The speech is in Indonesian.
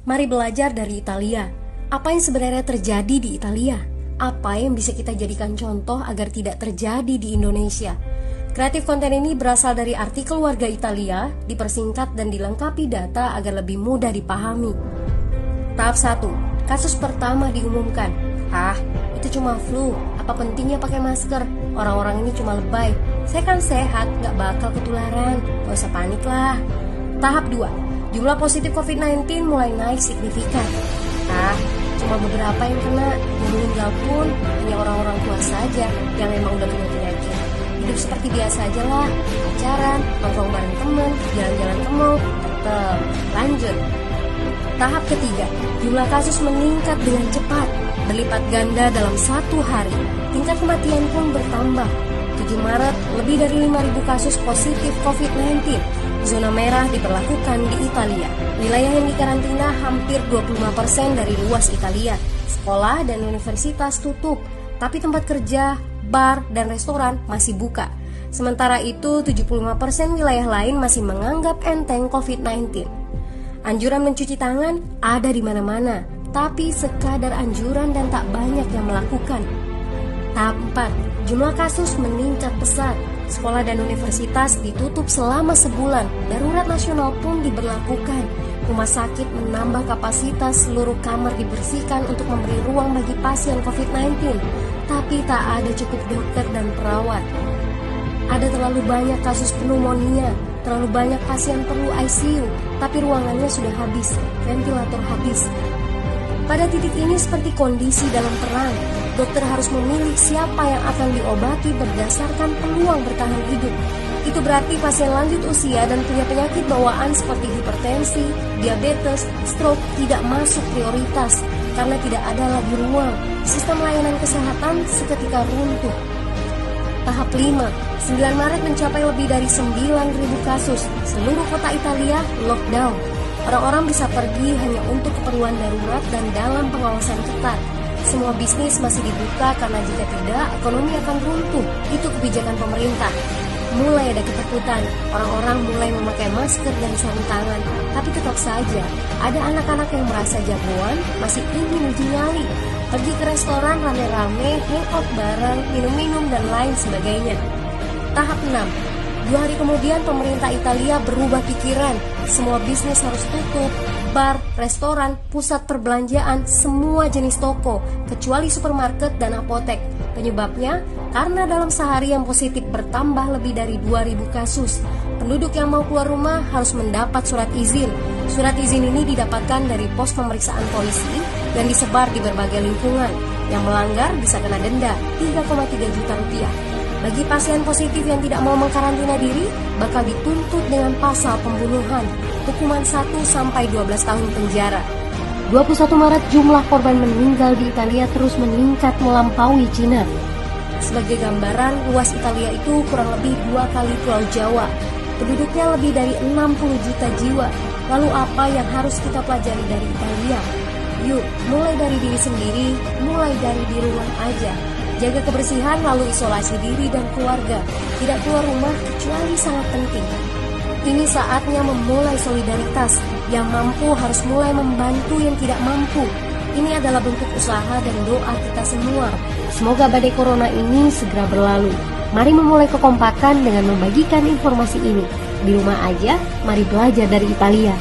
Mari belajar dari Italia. Apa yang sebenarnya terjadi di Italia? Apa yang bisa kita jadikan contoh agar tidak terjadi di Indonesia? Kreatif konten ini berasal dari artikel warga Italia, dipersingkat dan dilengkapi data agar lebih mudah dipahami. Tahap 1. Kasus pertama diumumkan. Itu cuma flu. Apa pentingnya pakai masker? Orang-orang ini cuma lebay. Saya kan sehat, gak bakal ketularan. Gak usah panik lah. Tahap 2. Jumlah positif COVID-19 mulai naik signifikan. Cuma beberapa yang kena. Yang meninggal pun hanya orang-orang tua saja yang emang udah punya penyakit. Hidup seperti biasa aja lah. Pacaran, nongkrong bareng temen, jalan-jalan ke mall. Tetep lanjut. Tahap ketiga, jumlah kasus meningkat dengan cepat, berlipat ganda dalam 1 hari. Tingkat kematian pun bertambah. 7 Maret, lebih dari 5.000 kasus positif COVID-19. Zona merah diberlakukan di Italia. Wilayah yang dikarantina hampir 25% dari luas Italia. Sekolah dan universitas tutup, tapi tempat kerja, bar, dan restoran masih buka. Sementara itu, 75% wilayah lain masih menganggap enteng COVID-19. Anjuran mencuci tangan ada di mana-mana, tapi sekadar anjuran dan tak banyak yang melakukan. Tahap 4, jumlah kasus meningkat pesat. Sekolah dan universitas ditutup selama sebulan. Darurat nasional pun diberlakukan. Rumah sakit menambah kapasitas, seluruh kamar dibersihkan untuk memberi ruang bagi pasien COVID-19. Tapi tak ada cukup dokter dan perawat. Ada terlalu banyak kasus pneumonia, terlalu banyak pasien perlu ICU, tapi ruangannya sudah habis, ventilator habis. Pada titik ini seperti kondisi dalam perang. Dokter harus memilih siapa yang akan diobati berdasarkan peluang bertahan hidup. Itu berarti pasien lanjut usia dan punya penyakit bawaan seperti hipertensi, diabetes, stroke tidak masuk prioritas karena tidak ada lagi ruang. Sistem layanan kesehatan seketika runtuh. Tahap 5, 9 Maret mencapai lebih dari 9.000 kasus. Seluruh kota Italia lockdown. Orang-orang bisa pergi hanya untuk keperluan darurat dan dalam pengawasan ketat. Semua bisnis masih dibuka karena jika tidak, ekonomi akan runtuh. Itu kebijakan pemerintah. Mulai ada ketakutan, orang-orang mulai memakai masker dan sarung tangan. Tapi tetap saja, ada anak-anak yang merasa jagoan, masih ingin uji nyali. Pergi ke restoran rame-rame, hangout bareng, minum-minum dan lain sebagainya. Tahap 6, 2 hari kemudian pemerintah Italia berubah pikiran. Semua bisnis harus tutup, bar, restoran, pusat perbelanjaan, semua jenis toko, kecuali supermarket dan apotek. Penyebabnya, karena dalam sehari yang positif bertambah lebih dari 2.000 kasus. Penduduk yang mau keluar rumah harus mendapat surat izin. Surat izin ini didapatkan dari pos pemeriksaan polisi dan disebar di berbagai lingkungan. Yang melanggar bisa kena denda 3,3 juta rupiah. Bagi pasien positif yang tidak mau mengkarantina diri, bakal dituntut dengan pasal pembunuhan, hukuman 1-12 tahun penjara. 21 Maret jumlah korban meninggal di Italia terus meningkat melampaui Cina. Sebagai gambaran, luas Italia itu kurang lebih 2 kali Pulau Jawa. Penduduknya lebih dari 60 juta jiwa. Lalu apa yang harus kita pelajari dari Italia? Yuk, mulai dari diri sendiri, mulai dari di rumah aja. Jaga kebersihan lalu isolasi diri dan keluarga. Tidak keluar rumah kecuali sangat penting. Ini saatnya memulai solidaritas. Yang mampu harus mulai membantu yang tidak mampu. Ini adalah bentuk usaha dan doa kita semua. Semoga badai corona ini segera berlalu. Mari memulai kekompakan dengan membagikan informasi ini. Di rumah aja, mari belajar dari Italia.